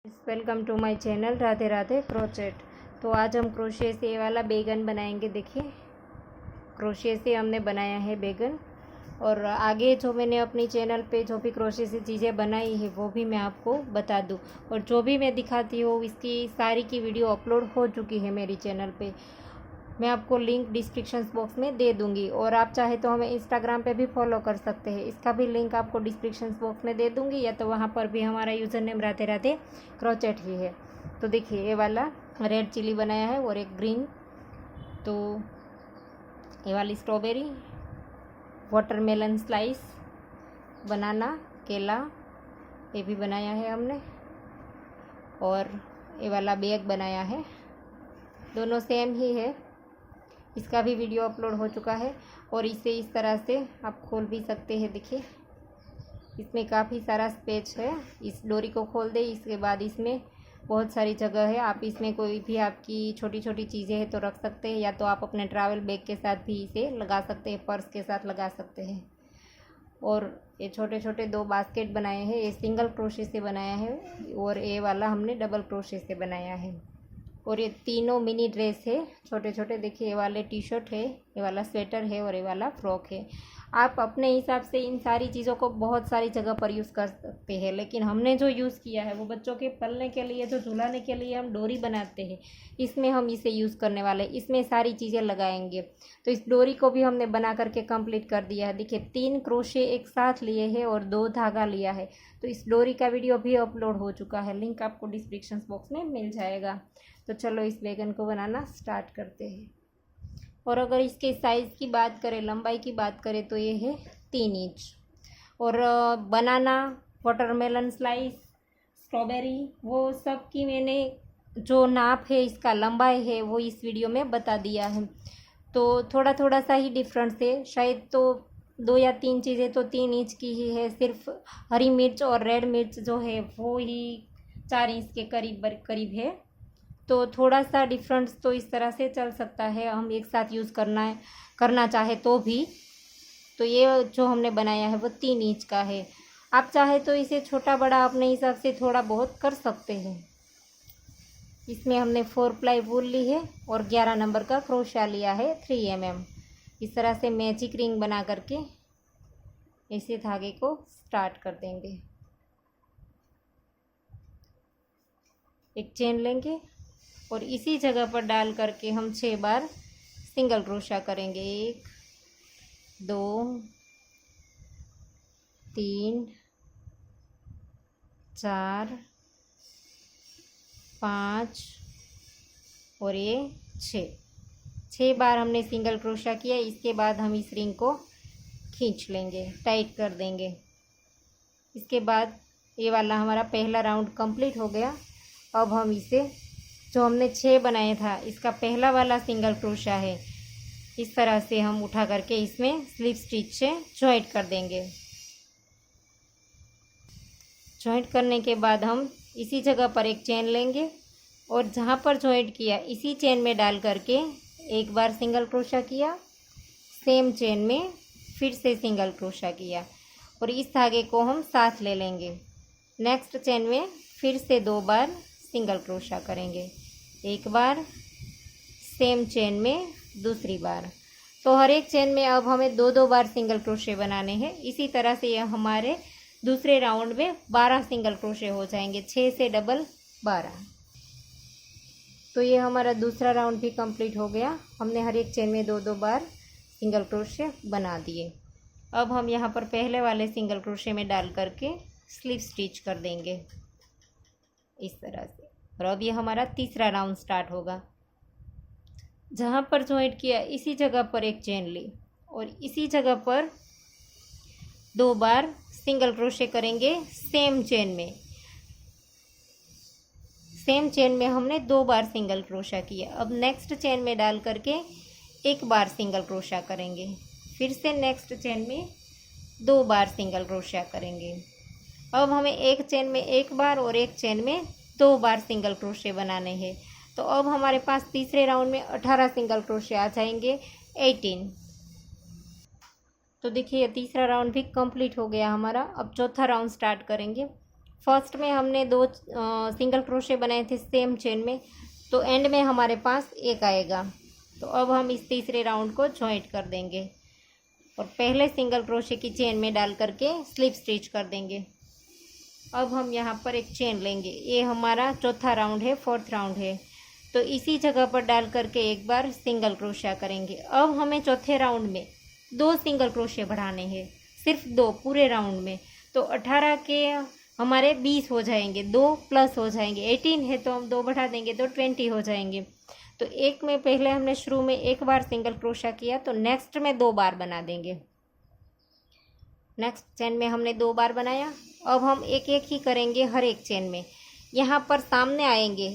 Welcome to my channel Radhe Radhe crochet. तो आज हम क्रोशे से ये वाला बैगन बनाएंगे। देखिए, क्रोशे से हमने बनाया है बैगन। और आगे जो मैंने अपनी चैनल पे जो भी क्रोशे से चीज़ें बनाई है वो भी मैं आपको बता दूं। और जो भी मैं दिखाती हूँ इसकी सारी की वीडियो अपलोड हो चुकी है मेरी चैनल पे। मैं आपको लिंक डिस्क्रिप्शन बॉक्स में दे दूंगी। और आप चाहे तो हमें इंस्टाग्राम पे भी फॉलो कर सकते हैं, इसका भी लिंक आपको डिस्क्रिप्शन बॉक्स में दे दूंगी, या तो वहाँ पर भी हमारा user name Radhe Radhe crochet ही है। तो देखिए, ये वाला रेड चिली बनाया है और एक ग्रीन। तो ये वाली स्ट्रॉबेरी, वाटरमेलन स्लाइस, बनाना, केला, ये भी बनाया है हमने। और ये वाला बैग बनाया है, दोनों सेम ही है। इसका भी वीडियो अपलोड हो चुका है। और इसे इस तरह से आप खोल भी सकते हैं। देखिए, इसमें काफ़ी सारा स्पेस है। इस डोरी को खोल दे, इसके बाद इसमें बहुत सारी जगह है। आप इसमें कोई भी आपकी छोटी छोटी चीज़ें हैं तो रख सकते हैं, या तो आप अपने ट्रैवल बैग के साथ भी इसे लगा सकते हैं, पर्स के साथ लगा सकते हैं। और ये छोटे छोटे दो बास्केट बनाए हैं, ये सिंगल क्रोशे से बनाया है और ये वाला हमने डबल क्रोशे से बनाया है। और ये तीनों मिनी ड्रेस है, छोटे छोटे। देखिए, ये वाले टी शर्ट है, ये वाला स्वेटर है और ये वाला फ्रॉक है। आप अपने हिसाब से इन सारी चीज़ों को बहुत सारी जगह पर यूज़ कर सकते हैं, लेकिन हमने जो यूज़ किया है वो बच्चों के पलने के लिए, जो झुलाने के लिए हम डोरी बनाते हैं, इसमें हम इसे यूज़ करने वाले, इसमें सारी चीज़ें लगाएंगे। तो इस डोरी को भी हमने बना करके कंप्लीट कर दिया है। देखिए, 3 क्रोशे एक साथ लिए हैं और 2 धागा लिया है। तो इस डोरी का वीडियो भी अपलोड हो चुका है, लिंक आपको डिस्क्रिप्शन बॉक्स में मिल जाएगा। तो चलो इस बैगन को बनाना स्टार्ट करते हैं। और अगर इसके साइज़ की बात करें, लंबाई की बात करें, तो ये है 3 इंच। और बनाना, वाटरमेलन स्लाइस, स्ट्रॉबेरी, वो सब की मैंने जो नाप है, इसका लंबाई है, वो इस वीडियो में बता दिया है। तो थोड़ा थोड़ा सा ही डिफरेंस है, शायद तो 2 या 3 चीज़ें तो 3 इंच की ही है। सिर्फ हरी मिर्च और रेड मिर्च जो है वो ही 4 इंच के करीब है। तो थोड़ा सा डिफरेंस तो इस तरह से चल सकता है, हम एक साथ यूज़ करना चाहे तो भी। तो ये जो हमने बनाया है वो 3 इंच का है। आप चाहे तो इसे छोटा बड़ा अपने हिसाब से थोड़ा बहुत कर सकते हैं। इसमें हमने 4 प्लाई वूल ली है और 11 नंबर का क्रोशा लिया है 3 mm। इस तरह से मैजिक रिंग बना करके इसे धागे को स्टार्ट कर देंगे। एक चेन लेंगे और इसी जगह पर डाल करके हम 6 बार सिंगल क्रोशा करेंगे। 1 2 3 4 5 और ये 6 बार हमने सिंगल क्रोशा किया। इसके बाद हम इस रिंग को खींच लेंगे, टाइट कर देंगे। इसके बाद ये वाला हमारा पहला राउंड कंप्लीट हो गया। अब हम इसे, जो हमने 6 बनाया था, इसका पहला वाला सिंगल क्रोशा है, इस तरह से हम उठा करके इसमें स्लिप स्टिच से जॉइंट कर देंगे। जॉइंट करने के बाद हम इसी जगह पर एक चेन लेंगे और जहाँ पर जॉइंट किया इसी चेन में डाल करके एक बार सिंगल क्रोशा किया, सेम चेन में फिर से सिंगल क्रोशा किया और इस धागे को हम साथ ले लेंगे। नेक्स्ट चेन में फिर से 2 बार सिंगल क्रोशा करेंगे, एक बार सेम चेन में दूसरी बार। तो हर एक चेन में अब हमें 2 बार सिंगल क्रोशे बनाने हैं। इसी तरह से यह हमारे दूसरे राउंड में 12 सिंगल क्रोशे हो जाएंगे, 6 से डबल 12। तो ये हमारा दूसरा राउंड भी कंप्लीट हो गया। हमने हर एक चेन में 2 बार सिंगल क्रोशे बना दिए। अब हम यहाँ पर पहले वाले सिंगल क्रोशे में डाल करके स्लिप स्टिच कर देंगे इस तरह से। और अब ये हमारा तीसरा राउंड स्टार्ट होगा। जहाँ पर जॉइंट किया इसी जगह पर एक चेन ली और इसी जगह पर 2 बार सिंगल क्रोशे करेंगे सेम चेन में। सेम चेन में हमने 2 बार सिंगल क्रोशा किया। अब नेक्स्ट चेन में डाल करके 1 बार सिंगल क्रोशा करेंगे, फिर से नेक्स्ट चेन में 2 बार सिंगल क्रोशा करेंगे। अब हमें एक चेन में 1 बार और एक चेन में 2 बार सिंगल क्रोशे बनाने हैं। तो अब हमारे पास तीसरे राउंड में 18 सिंगल क्रोशे आ जाएंगे, 18। तो देखिए, तीसरा राउंड भी कंप्लीट हो गया हमारा। अब चौथा राउंड स्टार्ट करेंगे। फर्स्ट में हमने दो सिंगल क्रोशे बनाए थे सेम चेन में, तो एंड में हमारे पास एक आएगा। तो अब हम इस तीसरे राउंड को जॉइंट कर देंगे और पहले सिंगल क्रोशे की चेन में डाल करके स्लिप स्टिच कर देंगे। अब हम यहाँ पर एक चेन लेंगे, ये हमारा चौथा राउंड है, फोर्थ राउंड है, तो इसी जगह पर डाल करके एक बार सिंगल क्रोशा करेंगे। अब हमें चौथे राउंड में 2 सिंगल क्रोशे बढ़ाने हैं, सिर्फ 2 पूरे राउंड में। तो 18 के हमारे 20 हो जाएंगे, 2 प्लस हो जाएंगे, 18 है तो हम 2 बढ़ा देंगे तो 20 हो जाएंगे। तो एक में पहले हमने शुरू में एक बार सिंगल क्रोशा किया, तो नेक्स्ट में 2 बार बना देंगे। नेक्स्ट चेन में हमने 2 बार बनाया। अब हम एक एक ही करेंगे हर एक चेन में। यहाँ पर सामने आएंगे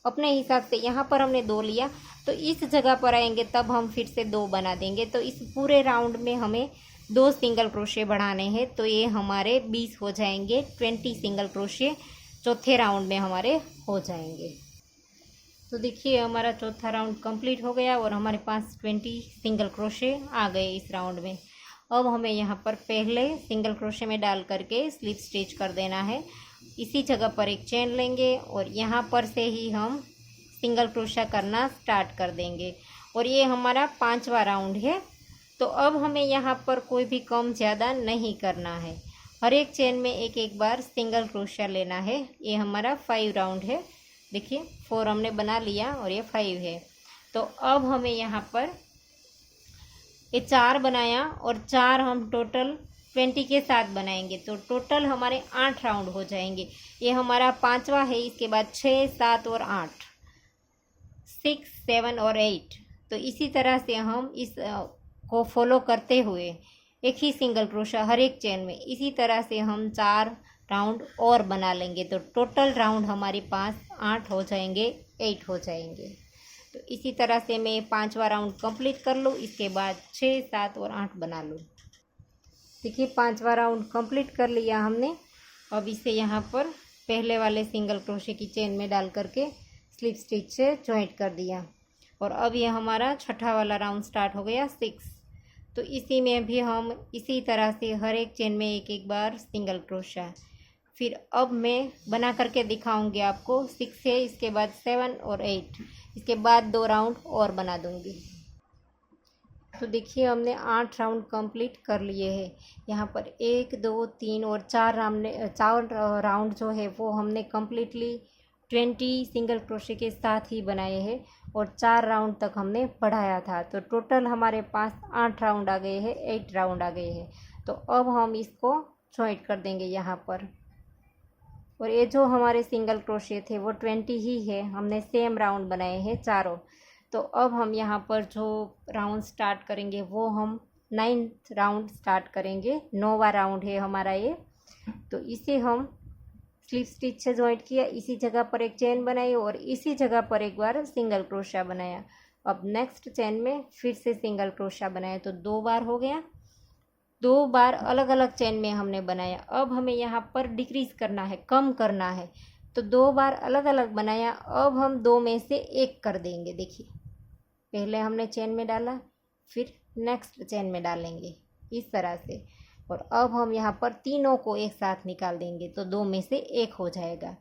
अपने हिसाब से, यहाँ पर हमने 2 लिया तो इस जगह पर आएंगे तब हम फिर से 2 बना देंगे। तो इस पूरे राउंड में हमें 2 सिंगल क्रोशे बढ़ाने हैं, तो ये हमारे 20 हो जाएंगे, 20 सिंगल क्रोशे चौथे राउंड में हमारे हो जाएंगे। तो देखिए हमारा चौथा राउंड कंप्लीट हो गया और हमारे पास 20 सिंगल क्रोशे आ गए इस राउंड में। अब हमें यहाँ पर पहले सिंगल क्रोशे में डाल करके स्लिप स्टिच कर देना है। इसी जगह पर एक चेन लेंगे और यहाँ पर से ही हम सिंगल क्रोशा करना स्टार्ट कर देंगे। और ये हमारा 5वां राउंड है। तो अब हमें यहाँ पर कोई भी कम ज़्यादा नहीं करना है, हर एक चेन में एक एक बार सिंगल क्रोशा लेना है। ये हमारा 5 राउंड है, देखिए 4 हमने बना लिया और ये 5 है। तो अब हमें यहाँ पर ये 4 बनाया और 4 हम टोटल 20 के साथ बनाएंगे, तो टोटल हमारे 8 राउंड हो जाएंगे। ये हमारा 5वां है, इसके बाद 6, 7 और 8, 6, 7 और 8। तो इसी तरह से हम इस को फॉलो करते हुए एक ही सिंगल क्रोशा हर एक चेन में, इसी तरह से हम 4 राउंड और बना लेंगे। तो टोटल राउंड हमारे पास 8 हो जाएंगे, 8 हो जाएंगे। तो इसी तरह से मैं 5वां राउंड कंप्लीट कर लूँ, इसके बाद 6, 7 और 8 बना लूँ। देखिए 5वां राउंड कंप्लीट कर लिया हमने। अब इसे यहाँ पर पहले वाले सिंगल क्रोशे की चेन में डाल करके स्लिप स्टिच से जॉइंट कर दिया। और अब ये हमारा छठा वाला राउंड स्टार्ट हो गया, 6। तो इसी में भी हम इसी तरह से हर एक चेन में एक एक बार सिंगल क्रोशा। फिर अब मैं बना करके दिखाऊंगी आपको। 6 है, इसके बाद 7 और 8, इसके बाद 2 राउंड और बना दूंगी। तो देखिए हमने 8 राउंड कंप्लीट कर लिए हैं। यहाँ पर 1, 2, 3 और 4 राउंड जो है वो हमने कम्प्लीटली 20 सिंगल क्रोशे के साथ ही बनाए हैं और 4 राउंड तक हमने बढ़ाया था। तो टोटल हमारे पास 8 राउंड आ गए हैं, 8 राउंड आ गए हैं। तो अब हम इसको जॉइंट कर देंगे यहाँ पर। और ये जो हमारे सिंगल क्रोशे थे वो 20 ही है, हमने सेम राउंड बनाए हैं चारों। तो अब हम यहाँ पर जो राउंड स्टार्ट करेंगे वो हम 9th राउंड स्टार्ट करेंगे। 9वां राउंड है हमारा ये। तो इसे हम स्लिप स्टिच से जॉइंट किया, इसी जगह पर एक चेन बनाई और इसी जगह पर एक बार सिंगल क्रोशा बनाया। अब नेक्स्ट चेन में फिर से सिंगल क्रोशा बनाया, तो 2 बार हो गया। 2 बार अलग अलग चेन में हमने बनाया। अब हमें यहाँ पर डिक्रीज करना है, कम करना है, तो 2 बार अलग अलग बनाया। अब हम 2 में से 1 कर देंगे। देखिए पहले हमने चेन में डाला, फिर नेक्स्ट चेन में डालेंगे इस तरह से। और अब हम यहाँ पर तीनों को एक साथ निकाल देंगे, तो 2 में से 1 हो जाएगा।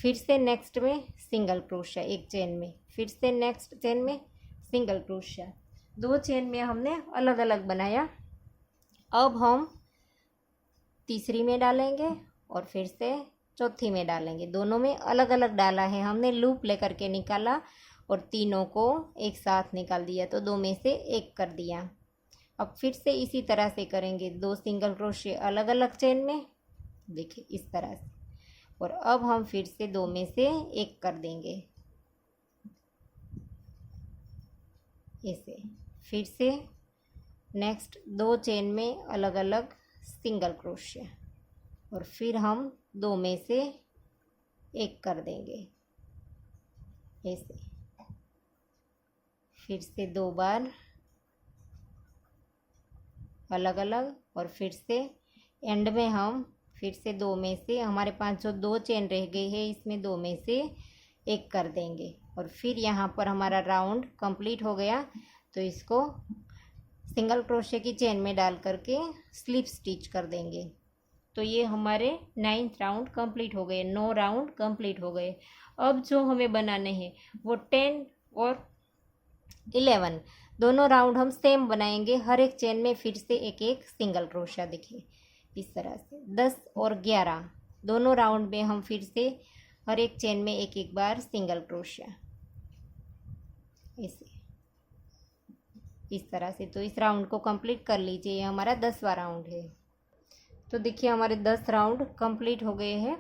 फिर से नेक्स्ट में सिंगल क्रोशा एक चेन में, फिर से नेक्स्ट चेन में सिंगल क्रोशा। 2 चेन में हमने अलग अलग बनाया। अब हम तीसरी में डालेंगे और फिर से चौथी में डालेंगे। दोनों में अलग अलग डाला है हमने, लूप लेकर के निकाला और तीनों को एक साथ निकाल दिया, तो 2 में से 1 कर दिया। अब फिर से इसी तरह से करेंगे, 2 सिंगल क्रोशे अलग अलग चेन में, देखिए इस तरह से। और अब हम फिर से 2 में से 1 कर देंगे ऐसे। फिर से नेक्स्ट 2 चेन में अलग अलग सिंगल क्रोशे और फिर हम 2 में से 1 कर देंगे ऐसे। फिर से 2 बार अलग अलग और फिर से एंड में हम फिर से 2 में से, हमारे पास जो 2 चेन रह गई है इसमें 2 में से 1 कर देंगे। और फिर यहाँ पर हमारा राउंड कंप्लीट हो गया। तो इसको सिंगल क्रोशे की चेन में डाल करके स्लिप स्टिच कर देंगे। तो ये हमारे 9th राउंड कंप्लीट हो गए, 9 राउंड कंप्लीट हो गए। अब जो हमें बनाने हैं वो 10 और 11 दोनों राउंड हम सेम बनाएंगे। हर एक चेन में फिर से एक एक सिंगल क्रोशिया। देखिए इस तरह से 10 और 11 दोनों राउंड में हम फिर से हर एक चेन में एक एक बार सिंगल क्रोशिया, इसे इस तरह से। तो इस राउंड को कंप्लीट कर लीजिए, ये हमारा 10वां राउंड है। तो देखिए हमारे 10 राउंड कंप्लीट हो गए हैं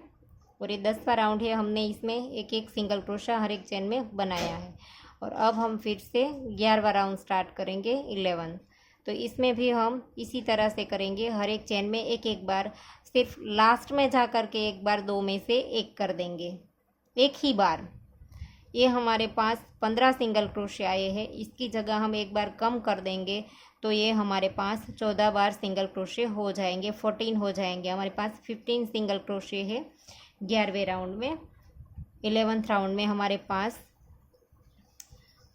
और ये 10वां राउंड है। हमने इसमें एक एक सिंगल क्रोशिया हर एक चेन में बनाया है। और अब हम फिर से 11वां राउंड स्टार्ट करेंगे, 11। तो इसमें भी हम इसी तरह से करेंगे, हर एक चेन में एक एक बार, सिर्फ लास्ट में जा कर के एक बार 2 में से एक कर देंगे, एक ही बार। ये हमारे पास 15 सिंगल क्रोशिया आए हैं, इसकी जगह हम एक बार कम कर देंगे तो ये हमारे पास 14 बार सिंगल क्रोशिया हो जाएंगे, 14 हो जाएंगे। हमारे पास 15 सिंगल क्रोशिया है 11वें राउंड में। 11th राउंड में हमारे पास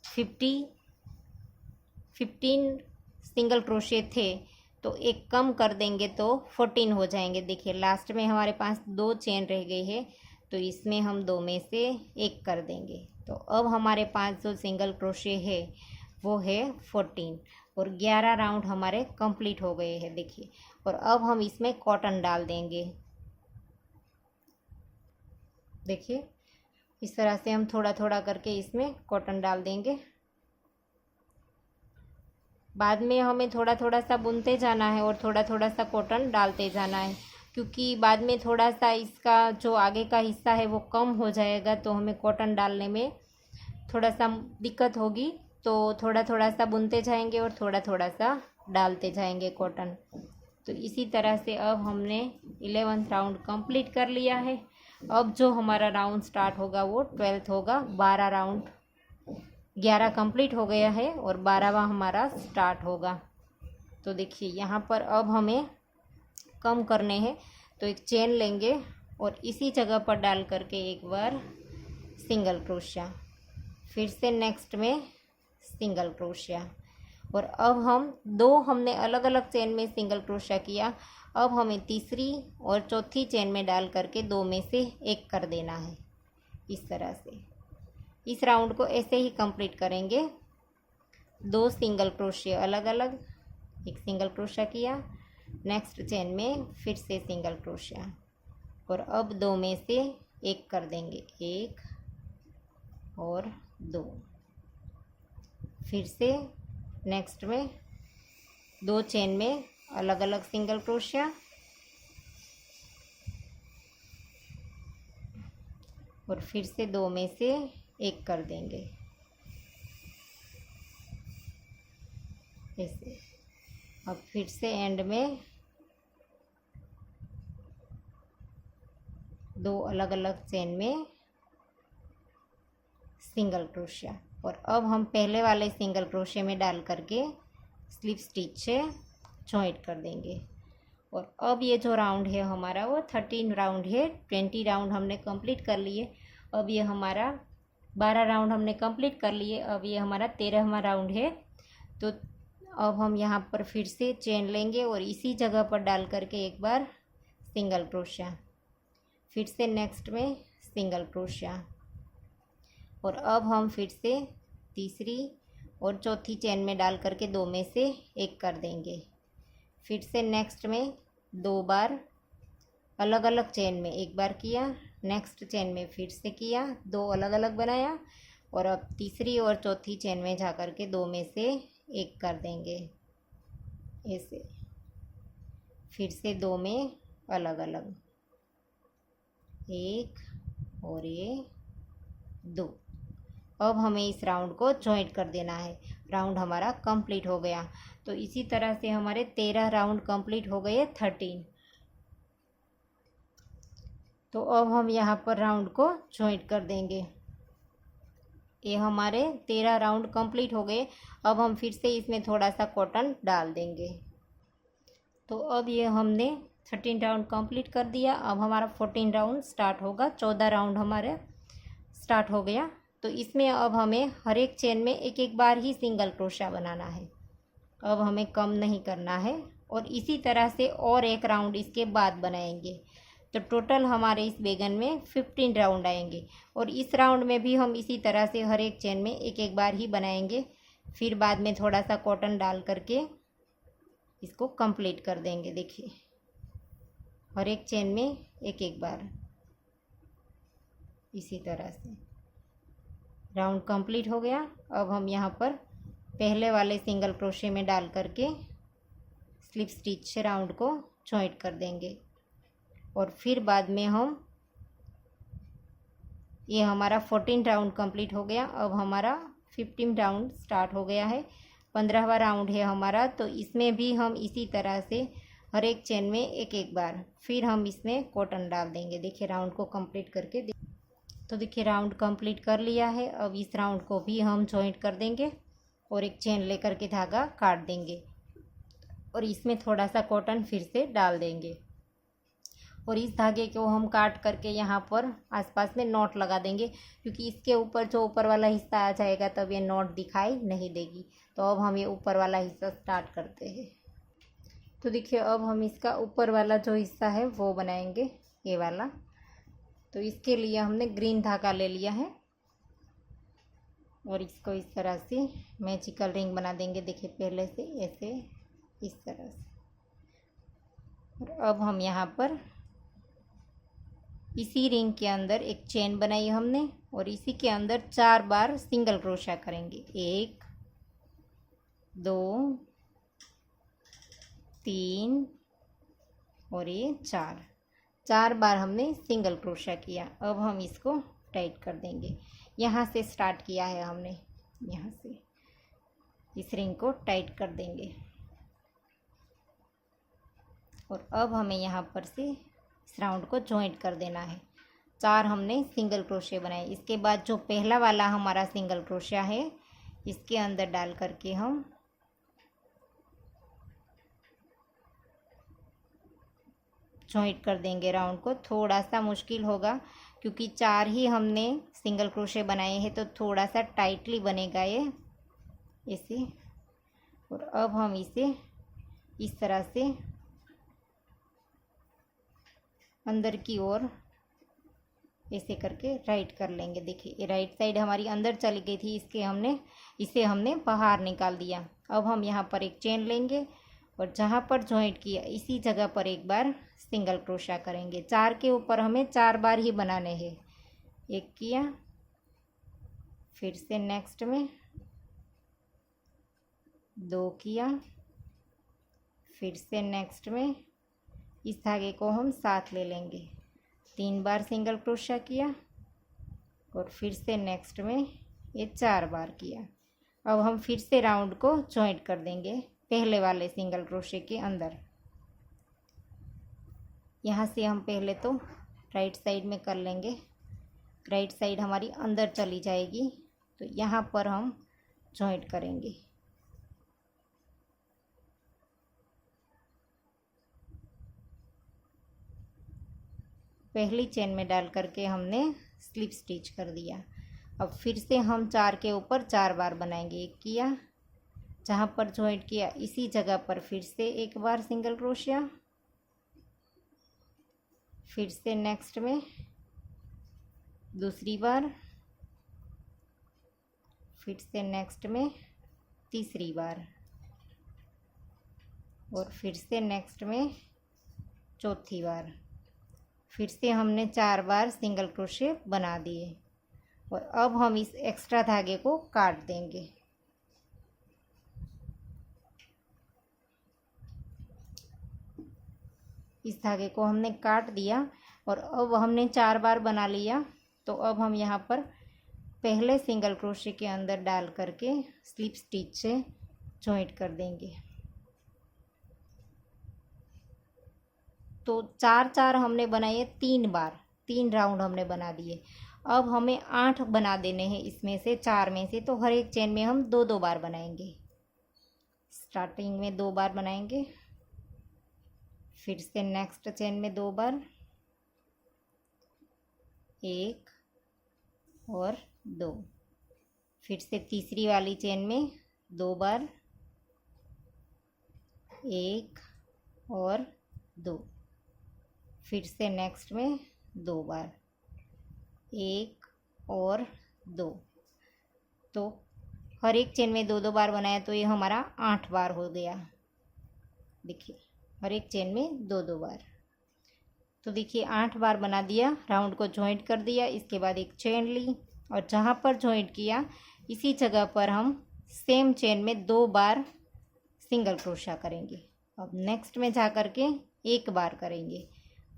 15 सिंगल क्रोशिया थे, तो एक कम कर देंगे तो 14 हो जाएंगे। देखिए लास्ट में हमारे पास 2 चेन रह गई है, तो इसमें हम 2 में से एक कर देंगे। तो अब हमारे पास जो सिंगल क्रोशिया है वो है 14 और 11 राउंड हमारे कंप्लीट हो गए हैं। देखिए, और अब हम इसमें कॉटन डाल देंगे। देखिए इस तरह से हम थोड़ा थोड़ा करके इसमें कॉटन डाल देंगे। बाद में हमें थोड़ा थोड़ा सा बुनते जाना है और थोड़ा थोड़ा सा कॉटन डालते जाना है, क्योंकि बाद में थोड़ा सा इसका जो आगे का हिस्सा है वो कम हो जाएगा, तो हमें कॉटन डालने में थोड़ा सा दिक्कत होगी। तो थोड़ा थोड़ा सा बुनते जाएंगे और थोड़ा थोड़ा सा डालते जाएंगे कॉटन। तो इसी तरह से अब हमने 11th राउंड कंप्लीट कर लिया है। अब जो हमारा राउंड स्टार्ट होगा वो 12th होगा। 12 राउंड, 11 कंप्लीट हो गया है और 12वां हमारा स्टार्ट होगा। तो देखिए यहाँ पर अब हमें कम करने हैं, तो एक चेन लेंगे और इसी जगह पर डाल करके एक बार सिंगल क्रोशिया, फिर से नेक्स्ट में सिंगल क्रोशिया। और अब हमने अलग अलग चेन में सिंगल क्रोशिया किया। अब हमें तीसरी और चौथी चेन में डाल करके 2 में से एक कर देना है, इस तरह से। इस राउंड को ऐसे ही कंप्लीट करेंगे। 2 सिंगल क्रोशिया अलग अलग, एक सिंगल क्रोशिया किया, नेक्स्ट चेन में फिर से सिंगल क्रोशिया, और अब 2 में से एक कर देंगे, 1 और 2। फिर से नेक्स्ट में 2 चेन में अलग अलग सिंगल क्रोशिया, और फिर से 2 में से एक कर देंगे, ऐसे। अब फिर से एंड में 2 अलग अलग चेन में सिंगल क्रोशिया, और अब हम पहले वाले सिंगल क्रोशिया में डाल करके स्लिप स्टिच से जॉइंट कर देंगे। और अब ये जो राउंड है हमारा वो 13 राउंड है। 20 राउंड हमने कंप्लीट कर लिए। अब ये हमारा 12 राउंड हमने कंप्लीट कर लिए। अब ये हमारा 13वां राउंड है। तो अब हम यहाँ पर फिर से चेन लेंगे और इसी जगह पर डाल करके एक बार सिंगल क्रोशिया, फिर से नेक्स्ट में सिंगल क्रोशिया, और अब हम फिर से तीसरी और चौथी चेन में डाल करके 2 में से एक कर देंगे। फिर से नेक्स्ट में 2 बार अलग अलग चेन में एक बार किया, नेक्स्ट चेन में फिर से किया, 2 अलग अलग बनाया, और अब तीसरी और चौथी चेन में जा कर के 2 में से एक कर देंगे, ऐसे। फिर से 2 में अलग अलग, 1 और ये 2। अब हमें इस राउंड को जॉइंट कर देना है। राउंड हमारा कंप्लीट हो गया। तो इसी तरह से हमारे 13 राउंड कंप्लीट हो गए, 13। तो अब हम यहाँ पर राउंड को जॉइंट कर देंगे। ये हमारे 13 राउंड कंप्लीट हो गए। अब हम फिर से इसमें थोड़ा सा कॉटन डाल देंगे। तो अब ये हमने 13 राउंड कंप्लीट कर दिया। अब हमारा 14 राउंड स्टार्ट होगा। 14 राउंड हमारे स्टार्ट हो गया। तो इसमें अब हमें हर एक चेन में एक एक बार ही सिंगल क्रोशिया बनाना है। अब हमें कम नहीं करना है और इसी तरह से और एक राउंड इसके बाद बनाएंगे। तो टोटल हमारे इस बैगन में 15 राउंड आएंगे और इस राउंड में भी हम इसी तरह से हर एक चेन में एक एक बार ही बनाएंगे। फिर बाद में थोड़ा सा कॉटन डाल करके इसको कंप्लीट कर देंगे। देखिए हर एक चेन में एक एक बार इसी तरह से राउंड कंप्लीट हो गया। अब हम यहाँ पर पहले वाले सिंगल क्रोशे में डाल करके स्लिप स्टिच से राउंड को जॉइंट कर देंगे और फिर बाद में हम ये हमारा 14 राउंड कंप्लीट हो गया। अब हमारा 15 राउंड स्टार्ट हो गया है, 15वां राउंड है हमारा। तो इसमें भी हम इसी तरह से हर एक चेन में एक एक बार फिर हम इसमें कॉटन डाल देंगे। देखिए राउंड को कंप्लीट करके तो देखिए राउंड कंप्लीट कर लिया है। अब इस राउंड को भी हम जॉइंट कर देंगे और एक चेन लेकर के धागा काट देंगे और इसमें थोड़ा सा कॉटन फिर से डाल देंगे और इस धागे को हम काट करके यहाँ पर आसपास में नॉट लगा देंगे, क्योंकि इसके ऊपर जो ऊपर वाला हिस्सा आ जाएगा तब ये नॉट दिखाई नहीं देगी। तो अब हम ये ऊपर वाला हिस्सा स्टार्ट करते हैं। तो देखिए अब हम इसका ऊपर वाला जो हिस्सा है वो बनाएंगे, ये वाला। तो इसके लिए हमने ग्रीन धागा ले लिया है और इसको इस तरह से मैजिकल रिंग बना देंगे। देखिए पहले से ऐसे इस तरह से। और अब हम यहाँ पर इसी रिंग के अंदर एक चेन बनाई हमने और इसी के अंदर 4 बार सिंगल क्रोशा करेंगे। 1 2 3 और ये 4 बार हमने सिंगल क्रोशा किया। अब हम इसको टाइट कर देंगे। यहाँ से स्टार्ट किया है हमने, यहाँ से इस रिंग को टाइट कर देंगे और अब हमें यहाँ पर से इस राउंड को जॉइंट कर देना है। 4 हमने सिंगल क्रोशे बनाए। इसके बाद जो पहला वाला हमारा सिंगल क्रोशा है इसके अंदर डाल करके हम जॉइंट कर देंगे राउंड को। थोड़ा सा मुश्किल होगा क्योंकि 4 ही हमने सिंगल क्रोशे बनाए हैं, तो थोड़ा सा टाइटली बनेगा ये ऐसे। और अब हम इसे इस तरह से अंदर की ओर ऐसे करके राइट कर लेंगे। देखिए ये राइट साइड हमारी अंदर चली गई थी, इसे हमने बाहर निकाल दिया। अब हम यहाँ पर एक चेन लेंगे और जहाँ पर जॉइंट किया इसी जगह पर एक बार सिंगल क्रोशा करेंगे। 4 के ऊपर हमें 4 बार ही बनाने हैं। एक किया, फिर से नेक्स्ट में 2 किया, फिर से नेक्स्ट में इस धागे को हम साथ ले लेंगे। 3 बार सिंगल क्रोशा किया और फिर से नेक्स्ट में ये 4 बार किया। अब हम फिर से राउंड को जॉइंट कर देंगे पहले वाले सिंगल क्रोशे के अंदर। यहाँ से हम पहले तो राइट साइड में कर लेंगे। राइट साइड हमारी अंदर चली जाएगी, तो यहाँ पर हम जॉइंट करेंगे। पहली चेन में डाल करके हमने स्लिप स्टिच कर दिया। अब फिर से हम 4 के ऊपर 4 बार बनाएंगे। एक किया, जहाँ पर जॉइंट किया इसी जगह पर फिर से एक बार सिंगल क्रोशिया, फिर से नेक्स्ट में दूसरी बार, फिर से नेक्स्ट में तीसरी बार और फिर से नेक्स्ट में चौथी बार। फिर से हमने 4 बार सिंगल क्रोशे बना दिए और अब हम इस एक्स्ट्रा धागे को काट देंगे। इस धागे को हमने काट दिया और अब हमने 4 बार बना लिया। तो अब हम यहाँ पर पहले सिंगल क्रोशे के अंदर डाल करके स्लिप स्टिच से जॉइंट कर देंगे। तो 4 हमने बनाए 3 बार, 3 राउंड हमने बना दिए। अब हमें 8 बना देने हैं इसमें से 4 में से। तो हर एक चेन में हम 2 बार बनाएंगे। स्टार्टिंग में 2 बार बनाएंगे, फिर से नेक्स्ट चेन में 2 बार, 1 और 2, फिर से तीसरी वाली चेन में 2 बार, 1 और 2, फिर से नेक्स्ट में 2 बार, 1 और 2। तो हर एक चेन में 2-2 बार बनाया तो ये हमारा 8 बार हो गया। देखिए हर एक चेन में 2-2 बार। तो देखिए 8 बार बना दिया, राउंड को जॉइंट कर दिया, इसके बाद एक चेन ली और जहाँ पर जॉइंट किया इसी जगह पर हम सेम चेन में 2 बार सिंगल क्रोशा करेंगे। अब नेक्स्ट में जा कर के 1 बार करेंगे,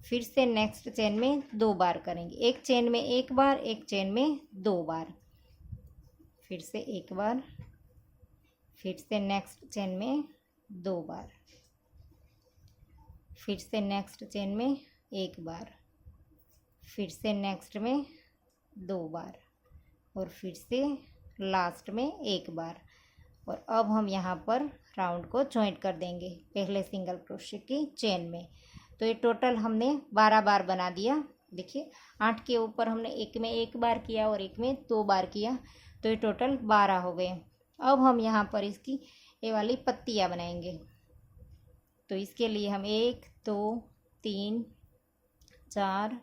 फिर से नेक्स्ट चेन में 2 बार करेंगे, एक चेन में 1 बार, एक चेन में 2 बार, फिर से 1 बार, फिर से नेक्स्ट चेन में 2 बार, फिर से नेक्स्ट चेन में 1 बार, फिर से नेक्स्ट में 2 बार और फिर से लास्ट में 1 बार। और अब हम यहाँ पर राउंड को जॉइंट कर देंगे पहले सिंगल क्रोशे की चेन में। तो ये टोटल हमने 12 बार बना दिया। देखिए 8 के ऊपर हमने एक में 1 बार किया और एक में 2 बार किया, तो ये टोटल 12 हो गए। अब हम यहाँ पर इसकी ये वाली पत्तियाँ बनाएंगे। तो इसके लिए हम 1 2 3 4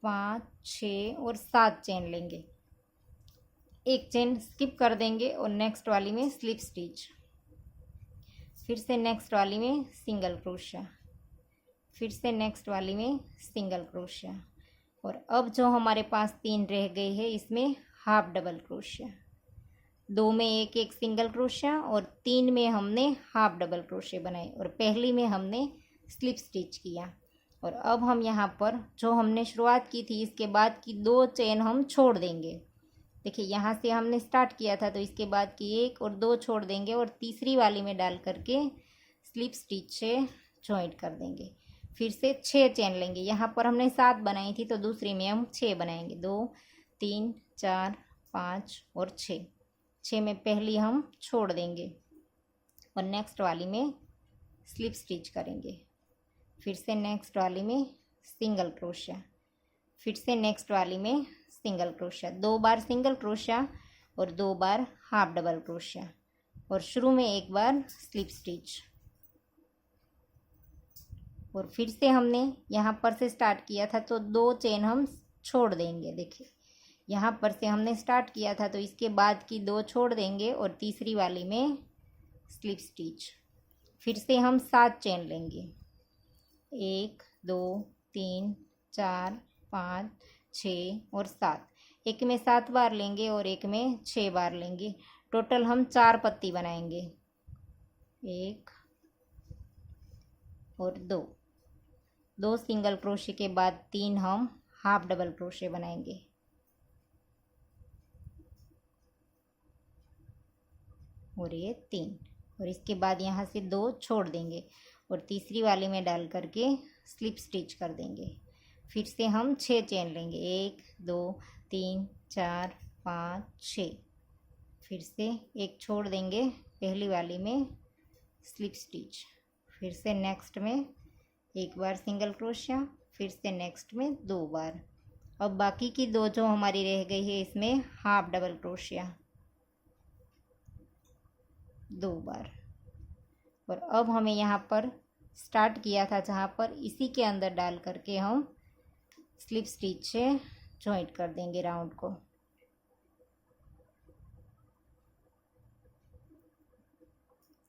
5 6 और 7 चेन लेंगे। एक चेन स्किप कर देंगे और नेक्स्ट वाली में स्लिप स्टिच, फिर से नेक्स्ट वाली में सिंगल क्रोशिया, फिर से नेक्स्ट वाली में सिंगल क्रोशिया। और अब जो हमारे पास 3 रह गई है इसमें हाफ डबल क्रोशिया। 2 में एक एक सिंगल क्रोशिया और 3 में हमने हाफ डबल क्रोशिया बनाए और पहली में हमने स्लिप स्टिच किया। और अब हम यहाँ पर जो हमने शुरुआत की थी इसके बाद की 2 चेन हम छोड़ देंगे। देखिए यहाँ से हमने स्टार्ट किया था तो इसके बाद की 1 और 2 छोड़ देंगे और तीसरी वाली में डाल करके स्लिप स्टिच से जॉइंट कर देंगे। फिर से 6 चेन लेंगे। यहाँ पर हमने 7 बनाई थी तो दूसरी में हम 6 बनाएंगे, 2 3 4 5 और 6 में पहली हम छोड़ देंगे और नेक्स्ट वाली में स्लिप स्टिच करेंगे, फिर से नेक्स्ट वाली में सिंगल क्रोशिया, फिर से नेक्स्ट वाली में सिंगल क्रोशिया, 2 बार सिंगल क्रोशिया और 2 बार हाफ डबल क्रोशिया और शुरू में 1 बार स्लिप स्टिच। और फिर से हमने यहाँ पर से स्टार्ट किया था तो 2 चेन हम छोड़ देंगे। देखिए यहाँ पर से हमने स्टार्ट किया था तो इसके बाद की 2 छोड़ देंगे और तीसरी वाली में स्लिप स्टिच। फिर से हम 7 चेन लेंगे, 1 2 3 4 5 6 और 7, एक में 7 बार लेंगे और एक में 6 बार लेंगे। टोटल हम 4 पत्ती बनाएंगे, 1 और 2 सिंगल क्रोशे के बाद 3 हम हाफ डबल क्रोशे बनाएंगे। और ये 3 और इसके बाद यहाँ से 2 छोड़ देंगे और तीसरी वाली में डाल करके स्लिप स्टिच कर देंगे। फिर से हम 6 चेन लेंगे, 1 2 3 4 5 6, फिर से 1 छोड़ देंगे पहली वाली में स्लिप स्टिच, फिर से नेक्स्ट में 1 बार सिंगल क्रोशिया, फिर से नेक्स्ट में 2 बार। अब बाकी की 2 जो हमारी रह गई है इसमें हाफ डबल क्रोशिया 2 बार। और अब हमें यहाँ पर स्टार्ट किया था जहाँ पर इसी के अंदर डाल करके हम स्लिप स्टिच से जॉइंट कर देंगे राउंड को।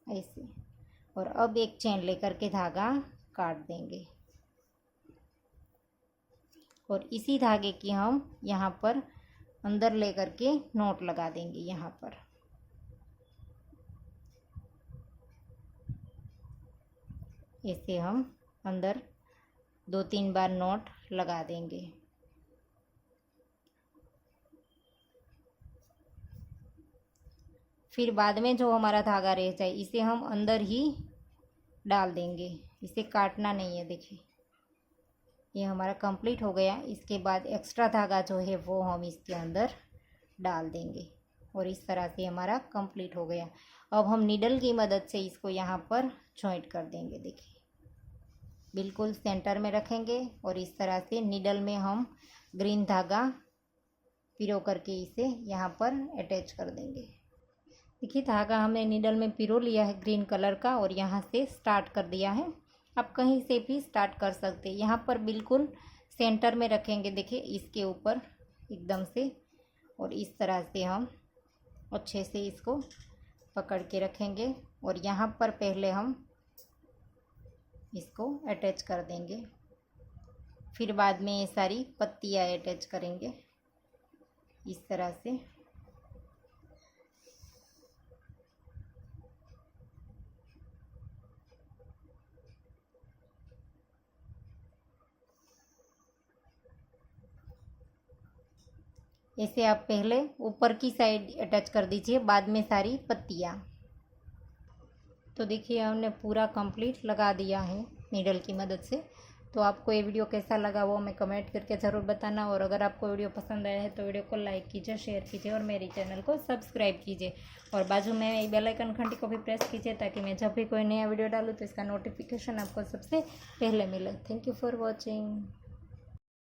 ऐसे। और अब एक चेन लेकर के धागा काट देंगे और इसी धागे की हम यहाँ पर अंदर लेकर के नोट लगा देंगे। यहाँ पर ऐसे हम अंदर 2-3 बार नोट लगा देंगे। फिर बाद में जो हमारा धागा रह जाए इसे हम अंदर ही डाल देंगे, इसे काटना नहीं है। देखिए ये हमारा कंप्लीट हो गया। इसके बाद एक्स्ट्रा धागा जो है वो हम इसके अंदर डाल देंगे और इस तरह से हमारा कंप्लीट हो गया। अब हम नीडल की मदद से इसको यहाँ पर जॉइंट कर देंगे। देखिए बिल्कुल सेंटर में रखेंगे और इस तरह से नीडल में हम ग्रीन धागा पिरो करके इसे यहाँ पर अटैच कर देंगे। देखिए धागा हमने नीडल में पिरो लिया है ग्रीन कलर का और यहाँ से स्टार्ट कर दिया है। आप कहीं से भी स्टार्ट कर सकते हैं। यहाँ पर बिल्कुल सेंटर में रखेंगे, देखिए इसके ऊपर एकदम से, और इस तरह से हम अच्छे से इसको पकड़ के रखेंगे और यहाँ पर पहले हम इसको अटैच कर देंगे, फिर बाद में ये सारी पत्तियाँ अटैच करेंगे इस तरह से। ऐसे आप पहले ऊपर की साइड अटैच कर दीजिए, बाद में सारी पत्तियाँ। तो देखिए हमने पूरा कंप्लीट लगा दिया है नीडल की मदद से। तो आपको ये वीडियो कैसा लगा वो हमें कमेंट करके ज़रूर बताना, और अगर आपको वीडियो पसंद आया है तो वीडियो को लाइक कीजिए, शेयर कीजिए और मेरे चैनल को सब्सक्राइब कीजिए, और बाजू में बेल आइकन घंटी को भी प्रेस कीजिए ताकि मैं जब भी कोई नया वीडियो डालूँ तो इसका नोटिफिकेशन आपको सबसे पहले मिले। Thank you for watching.